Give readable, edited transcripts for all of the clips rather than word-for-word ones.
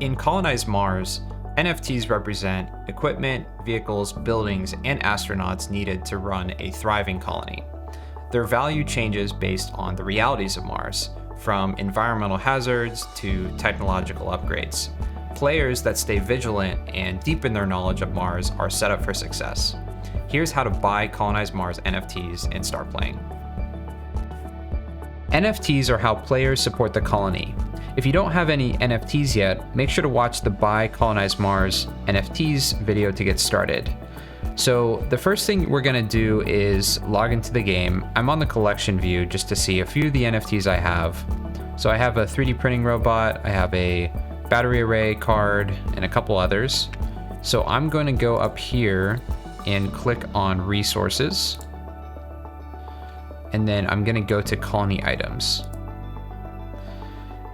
In Colonize Mars, NFTs represent equipment, vehicles, buildings, and astronauts needed to run a thriving colony. Their value changes based on the realities of Mars, from environmental hazards to technological upgrades. Players that stay vigilant and deepen their knowledge of Mars are set up for success. Here's how to buy Colonize Mars NFTs and start playing. NFTs are how players support the colony. If you don't have any NFTs yet, make sure to watch the Buy Colonize Mars NFTs video to get started. So the first thing we're gonna do is log into the game. I'm on the collection view just to see a few of the NFTs I have. So I have a 3D printing robot, I have a battery array card, and a couple others. So I'm going to go up here and click on resources. And then I'm gonna go to colony items.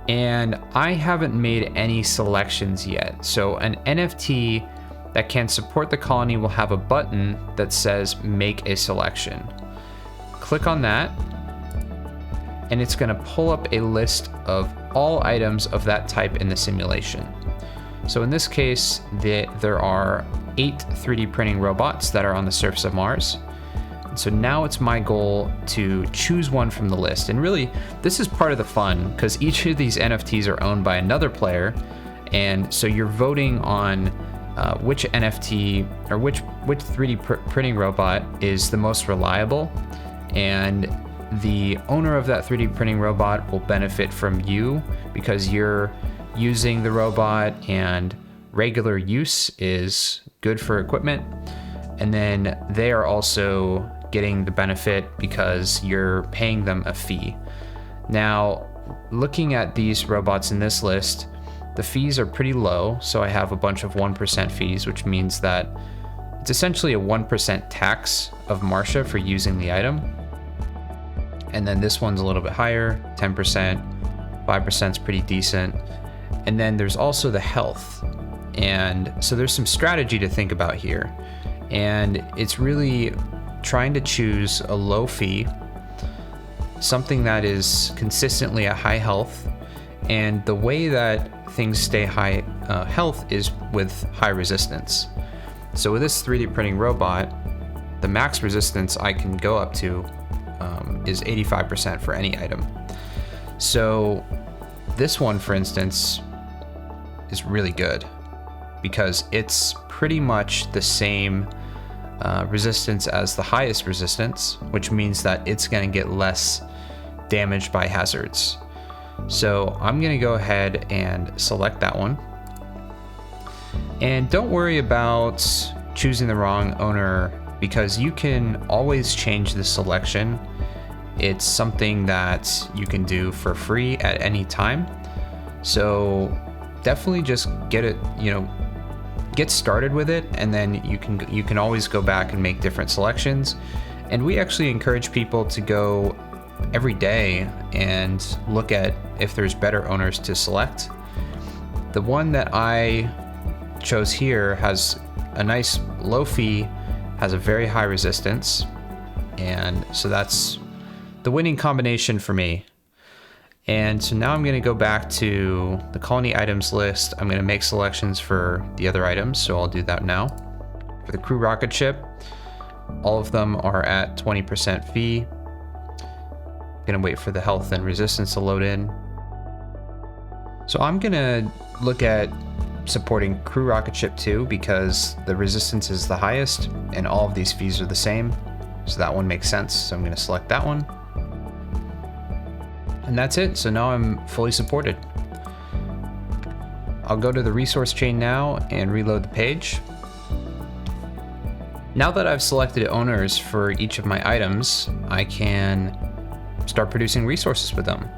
And I haven't made any selections yet. So an NFT that can support the colony will have a button that says make a selection. Click on that, and it's gonna pull up a list of all items of that type in the simulation. So in this case, there are 8 3D printing robots that are on the surface of Mars. So now it's my goal to choose one from the list. And really, this is part of the fun because each of these NFTs are owned by another player. And so you're voting on which NFT or which 3D printing robot is the most reliable. And the owner of that 3D printing robot will benefit from you because you're using the robot and regular use is good for equipment. And then they are also getting the benefit because you're paying them a fee. Now, looking at these robots in this list, the fees are pretty low. So I have a bunch of 1% fees, which means that it's essentially a 1% tax of Martia for using the item. And then this one's a little bit higher, 10%, 5% is pretty decent. And then there's also the health. And so there's some strategy to think about here. And it's really trying to choose a low fee, something that is consistently at high health. And the way that things stay high health is with high resistance. So with this 3D printing robot, the max resistance I can go up to is 85% for any item. So this one, for instance, is really good because it's pretty much the same resistance as the highest resistance, which means that it's going to get less damaged by hazards. So I'm going to go ahead and select that one. And don't worry about choosing the wrong owner because you can always change the selection. It's something that you can do for free at any time. So definitely just get started with it, and then you can always go back and make different selections. And we actually encourage people to go every day and look at if there's better owners to select. The one that I chose here has a nice low fee, has a very high resistance, and so that's the winning combination for me. And so now I'm going to go back to the colony items list. I'm going to make selections for the other items, so I'll do that now. For the crew rocket ship, all of them are at 20% fee. I'm going to wait for the health and resistance to load in. So I'm going to look at supporting crew rocket ship 2 because the resistance is the highest and all of these fees are the same. So that one makes sense. So I'm going to select that one. And that's it. So now I'm fully supported. I'll go to the resource chain now and reload the page. Now that I've selected owners for each of my items, I can start producing resources with them.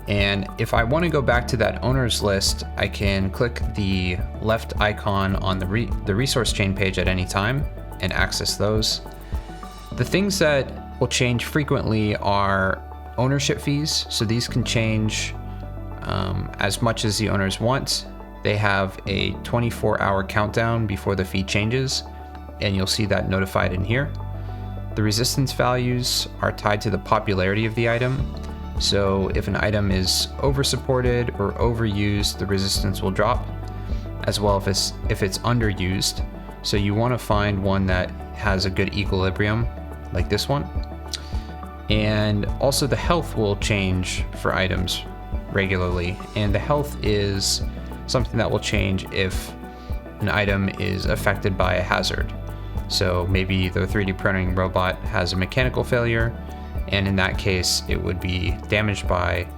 And if I want to go back to that owners list, I can click the left icon on the resource chain page at any time and access those. The things that will change frequently are ownership fees. So these can change as much as the owners want. They have a 24-hour countdown before the fee changes, and you'll see that notified in here. The resistance values are tied to the popularity of the item. So if an item is over supported or overused, the resistance will drop. as well if it's underused. So you want to find one that has a good equilibrium, like this one. And also the health will change for items regularly, and the health is something that will change if an item is affected by a hazard. So maybe the 3D printing robot has a mechanical failure, and in that case it would be damaged by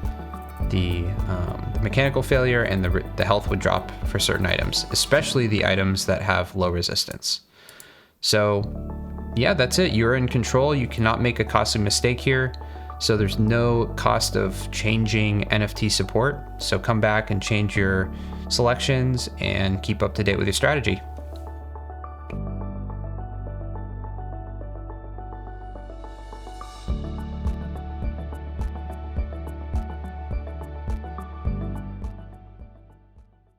the mechanical failure, and the health would drop for certain items, especially the items that have low resistance. So yeah, that's it. You're in control. You cannot make a costly mistake here. So there's no cost of changing NFT support. So come back and change your selections and keep up to date with your strategy.